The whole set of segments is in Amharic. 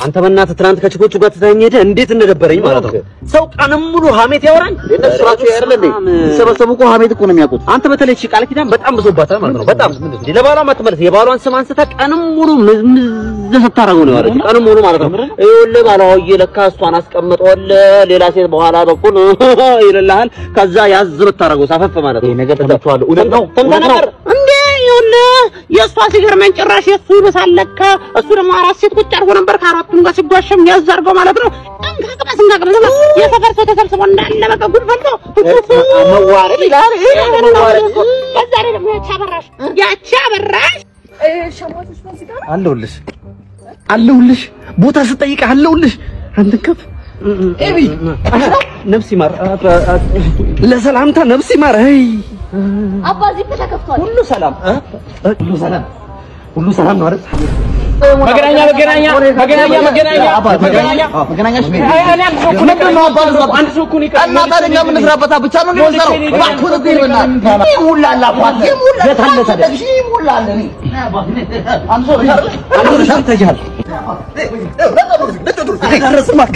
አንተ በእናትህ ትናንት ከችኮቹ ጋር ተታኝ ሄደ እንዴት እንደደበረኝ ማለት ነው ሰው ቀንም ሙሉ ሀሜት ያወራል እነሱ ራሱ ያርለ እንዴ ሰበሰቡ እኮ ሀሜት እኮ ነው የሚያውቁት አንተ በተለይ ቃል ኪዳን በጣም ብዙባታል ማለት ነው በጣም ለባሏ ማትመለስ የባሏን ስም አንስታ ቀንም ሙሉ ዘፈታራው ነው ያለው ቀንም ሙሉ ማለት ነው ይኸውልህ ባሏው እየለካ እሷን አስቀምጦል ሌላ ሴት በኋላ በኩል ይልልሃል ከዛ ያዝ ብታረገው ሳፈፈ ማለት ነው ነገር ተመቷል እውነት ነው ተምታነበር እንዴ ይኸውልህ የሷ ሲገርመኝ ጭራሽ የሱ ይበሳለካ እሱ ደግሞ አራት ሴት ቁጭ አድርጎ ነበር ካራቱን ጋር ሲጓሸም ያዛርገው ማለት ነው እንካቀስ የሰፈር ሰው ተሰብስቦ እንዳለ በቃ ጉድ ፈልቶ መዋረድ ይላል መዋረድ በዛሬ ደግሞ ያቻ በራሽ ሸማቾች ነው እዚህ ጋር አለሁልሽ ቦታ ስጠይቅ አለሁልሽ አንተ ከፍ ኤቢ ነፍስ ይማር ለሰላምታ ነፍስ ይማር አይ አባዚ ተከፍቷል ሁሉ ሰላም ነው አይደል መገናኛ አንድ ሰው እኮ ነው እና ታዲያ ምን ስራበታ ብቻ ነው የሚሰራው ባኩን ግርና ይሙላላ አባት ይሙላላ ይሙላላ አንተ ሰው ተጃል ለተረስማክ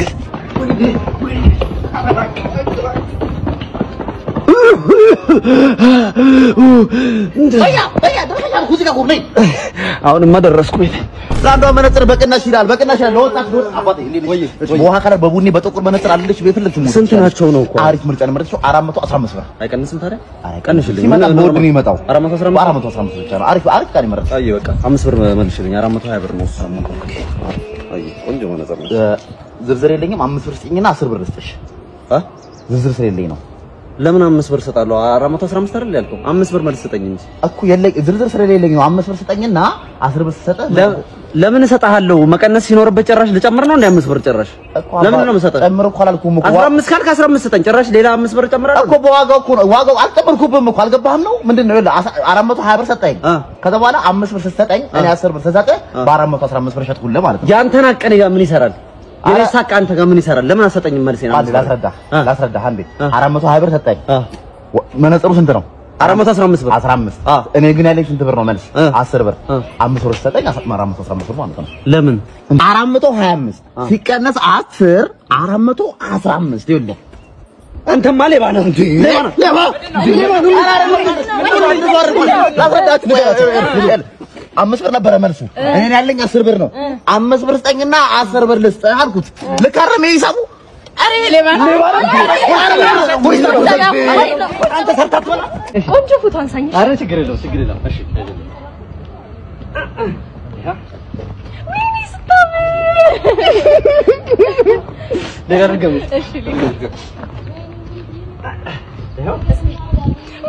አሁንማ ደረስኩኝ ዛንዶ መነጽር በቅናሽ ይላል ለወጣት ዶር አባቴ ወሃ ካለ በቡኒ በጥቁር መነጽር አለልሽ በፍልት ስንት ናቸው ነው እኮ አሪፍ ምርጫ ነው መረጥሽ 415 ብር አይቀንስም ታዲያ አይቀንሽልኝ ሲመጣ ቦርድ ነው የሚመጣው 415 ብቻ ነው አሪፍ ቃል ይመረጥ አይ በቃ 5 ብር መልሽልኝ 420 ብር ነው አይ ቆንጆ መነጽር ነው ዝርዝር የለኝም 5 ብር ስጪኝና 10 ብር ልስጥሽ ዝርዝር ስለሌለኝ ነው ለምን 5 ብር ሰጣለሁ 415 አይደል ያልከው 5 ብር መልስ ሰጠኝ እንጂ እኮ የለኝ ዝርዝር ስለሌለኝ ነው 5 ብር ሰጠኝና 10 ብር ሰጠ ለምን እሰጣለሁ መቀነስ ሲኖርበት ጭራሽ ልጨምር ነው እንደ 5 ብር ጭራሽ ለምን ነው የምሰጠው ጨምር እኮ አላልኩም እኮ 15 ካልክ 15 ሰጠኝ ጭራሽ ሌላ 5 ብር ጨምራለሁ እኮ በዋጋው እኮ ነው ዋጋው አልጨመርኩብህም እኮ አልገባህም ነው ምንድነው ይኸውልህ 420 ብር ሰጠኝ ከዛ በኋላ 5 ብር ሰጠኝ እኔ 10 ብር ተሰጠ በ415 ብር ሸጥኩልህ ማለት ነው ያንተን አቀኔ ጋር ምን ይሰራል የሳቅ አንተ ጋር ምን ይሰራል ለምን አሰጠኝም መልስ ነው ላስረዳ አንዴ 420 ብር ሰጠኝ መነጽሩ ስንት ነው 415 ብር 15 እኔ ግን ያለኝ ስንት ብር ነው መልስ 10 ብር 5 ብር ሰጠኝ 415 ብር ማለት ነው ለምን 425 ሲቀነስ 10 415 ይኸውልህ አንተማ ሌባ ነህ እንዴ ሌባ ነው 5 ብር ነበር መልሱ እኔ ያለኝ 10 ብር ነው 5 ብር ስጠኝና 10 ብር ልስጥህ አልኩት ልካረም ይሳቡ አሬ ሌባ አንተ ሰርታጥወላ ቆንጆ ፎቶ አንሳኝ አረ ችግር የለውም እሺ ወይኔ ስታም ደጋርገም እሺ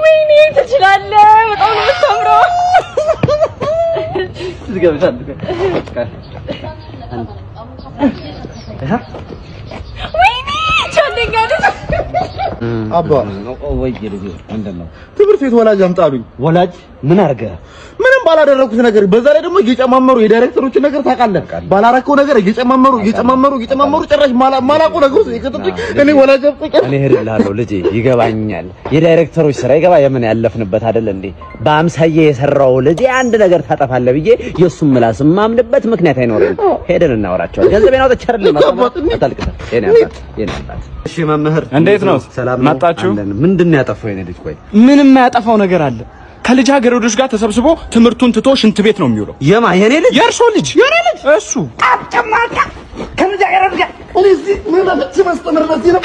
ወይኔ ትችላለህ በጣም ነው የምታምረው ትገበታል ወይኔ ቻንደኛ አባ ወይ ይልኝ ምንድነው ትምህርት ቤት ወላጅ አምጣሉኝ ወላጅ ምን አርገ ምንም ባላደረኩት ነገር በዛ ላይ ደግሞ እየጨማመሩ የዳይሬክተሮችን ነገር ታውቃለህ ባላረከው ነገር እየጨማመሩ ጭራሽ ማላቁ ነገር ውስጥ ይከተቱኝ እኔ ወላጅ አምጣኝ እኔ ሄድልሃለሁ ልጄ ይገባኛል የዳይሬክተሮች ስራ ይገባ የምን ያለፍንበት አይደል እንዴ በአምሳዬ የሰራው ልጄ አንድ ነገር ታጠፋለህ ብዬ የሱም ምላስ ማምንበት ምክንያት አይኖርም ሄደን እናወራቸው ገንዘቤን አውጥቼ አይደል ማታልቅታ የኔ አባት እሺ መምህር እንዴት ነው ሰላም መጣችሁ ምንድነው ያጠፋው የኔ ልጅ ቆይ ምንም ያጠፋው ነገር አለ ከልጃገረዶች ጋር ተሰብስቦ ትምህርቱን ትቶ ሽንት ቤት ነው የሚውለው የኔ ልጅ የእርሶ ልጅ እሱ አጨማቃ ከልጃገረድ ጋር እዚህ ምን ማስተምር በዚህ ነው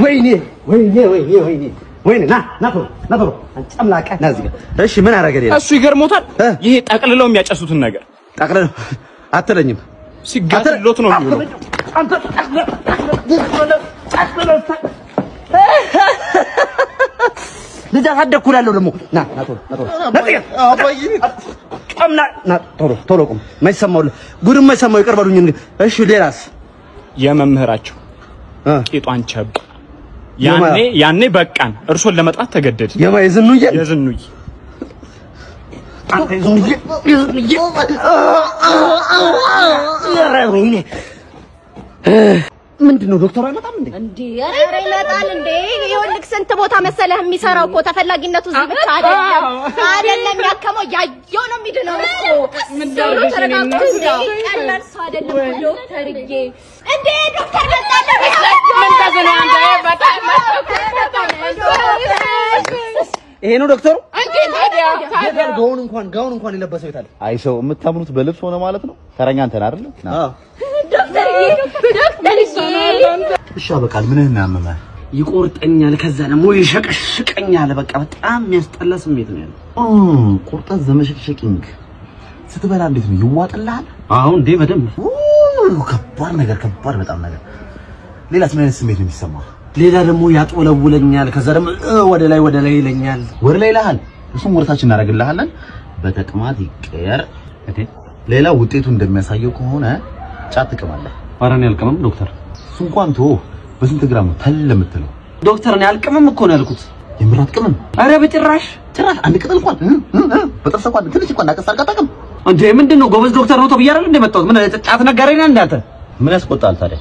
ወይኔ ና ቶሎ አንጨምላቀ ና እዚህ ጋር እሺ ምን አረገ እሱ ይገርሞታል ይሄ ጠቅልለው የሚያጨሱትን ነገር ጠቅልለው አትለኝም ሲጋትሎት ነው የሚውለው አንተ ልጅ አሳደኩላለሁ ደግሞ ና ቶሎ ቁም ማይሰማው ጉድም ማይሰማው ይቀርባሉኝ እንግዲህ እሺ ሌላስ የመምህራቸው ቂጧን ቸብ ያኔ በቃን እርሶን ለመጥራት ተገደድ የዝኑዬ አንተ ዝኑዬ ምንድነው ዶክተሩ አይመጣም እንዴ? ኧረ ይመጣል እንዴ? ይኸውልህ ስንት ቦታ መሰለህ የሚሰራው እኮ ተፈላጊነቱ እዚህ ብቻ አይደለም ያከመው ያየው ነው የሚድነው እኮ ምን ተረጋግቶ እንዴ ቀላል ሰው አይደለም ዶክተርዬ እንዴ ዶክተር መጣለ ምን ተዘና እንዴ በጣም ይሄ ነው ዶክተሩ እንዴ ታዲያ ጋውን እንኳን የለበሰው ይታል አይ ሰው የምታምኑት በልብስ ሆነ ማለት ነው። ተረኛ አንተን አይደል? ዶክተርዬ እሺ በቃል ምንህን ያመመህ? ይቆርጠኛል፣ ከዛ ደግሞ ይሸቀሽቀኛል። በቃ በጣም የሚያስጠላ ስሜት ነው ያለው። ቁርጠት ዘመሸቅሸቂንግ ስትበላ እንዴት ነው ይዋጥልሃል? አሁን እንዴ በደንብ ከባድ በጣም ነገር። ሌላስ ምን አይነት ስሜት ነው የሚሰማህ? ሌላ ደግሞ ያጦለውለኛል፣ ከዛ ደግሞ ወደ ላይ ይለኛል። ወደ ላይ ይልሃል። እሱም ወርታችን እናደርግልሃለን። በተቅማጥ ይቀየር። ሌላ ውጤቱ እንደሚያሳየው ከሆነ ጫት ትቅማለህ። ኧረ እኔ አልቅምም ዶክተር። እሱ እንኳን ተወው። በስንት ግራም ነው ተል የምትለው? ዶክተር እኔ አልቅምም እኮ ነው ያልኩት። የምራት ቅምም? ኧረ በጭራሽ አንድ ቅጠል እንኳን በጥርስ እንኳን ትንሽ እንኳን እንዳቀስ አልቀጠቅም። እንዴ ምንድነው ጎበዝ ዶክተር ነው ተብዬ አይደል እንደ መጣሁት? ምን ጫት ነጋዴ ነህ እንዳንተ? ምን ያስቆጣል ታዲያ?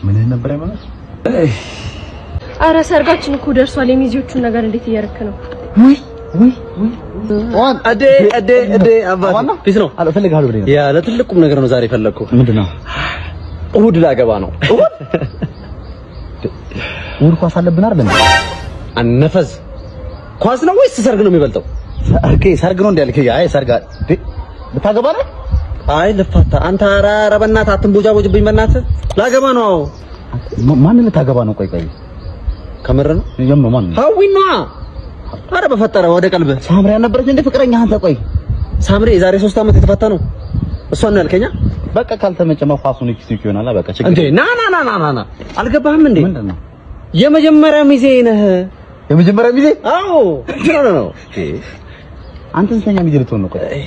ምን ነበር ያመጣው? ኧረ ሰርጋችን እኮ ደርሷል። የሚዜዎቹን ነገር እንዴት እያደረክ ነው? ወይ አዴ አባቴ ፒስ ነው አልፈልጋለሁ ብለኝ ያ ለትልቁም ነገር ነው ዛሬ ፈለግኩ። ምንድነው? እሑድ ላገባ ነው። እሑድ ኳስ አለብን አይደል? አነፈዝ ኳስ ነው ወይስ ሰርግ ነው የሚበልጠው? ሰርግ ነው እንዴ? አይ ሰርግ ልታገባ ነው? አይ ልፋታ። አንተ ኧረ በእናትህ አትንቦጃቦጅብኝ በእናትህ። ላገባ ነው። ማንን ልታገባ ነው? ቆይ ከምር ነው? ማን? ሀዊና ኧረ በፈጠረ ወደ ቀልብህ ሳምሪ ያልነበረች እንደ ፍቅረኛ አንተ? ቆይ ሳምሪ የዛሬ 3 ዓመት የተፈታ ነው። እሷን ነው ያልከኛ? በቃ ካልተመቸማ ፋሱን እኪስክ ይሆናል። በቃ ችግር እንዴ ና አልገባህም እንዴ? ምንድነው? የመጀመሪያ ሚዜ ነህ። የመጀመሪያ ሚዜ? አዎ ነው። አንተ ስንተኛ ሚዜ ልትሆን ነው? ቆይ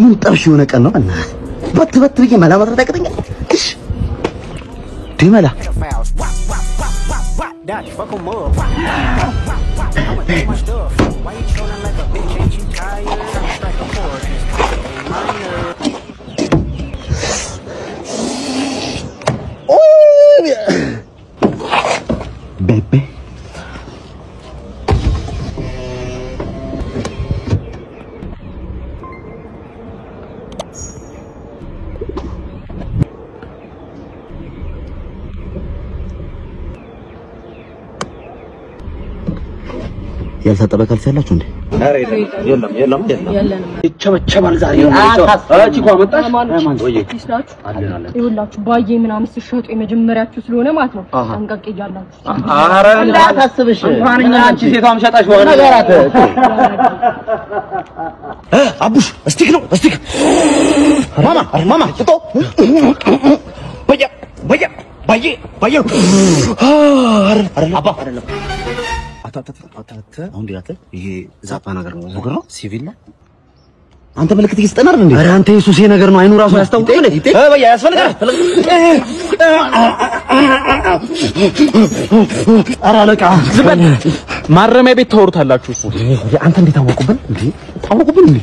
ምን ጠብሽ የሆነ ቀን ነው ማለት በት ብዬ መላ ማጥራት ያቅተኛል። እሺ ደመላ ቤቤ ያልታጠበ ካልሲ ያላችሁ እንዴ? አረ የለም ይቸበቸባል ዛሬ ነው። አቺ እኮ መጣሽ ወይ? ይኸውላችሁ ባዬ ምናምን ሲሸጡ የመጀመሪያችሁ ስለሆነ ማለት ነው አንቀቅ ይያላችሁ። አረ እንዳታስብሽ እንኳን እኛ አንቺ ሴቷም ሸጣሽ ሆነ ነገራት። አቡሽ እስቲክ ነው እስቲክ። ማማ ጥጦ ባዬ አባ አይደለም። አታታታ አሁን ዲላተ ይሄ ዛፓ ነገር ነው። ነገር ነው ሲቪል ነው። አንተ ምልክት እየሰጠናል እንዴ? ኧረ አንተ ኢየሱስ ነገር ነው። አይኑ ራሱ ያስታውቃል። በያ ያስፈልጋል። ኧረ አለቃ ማረሚያ ቤት ታወሩታላችሁ። አንተ እንዴት ታወቁብን እንዴ?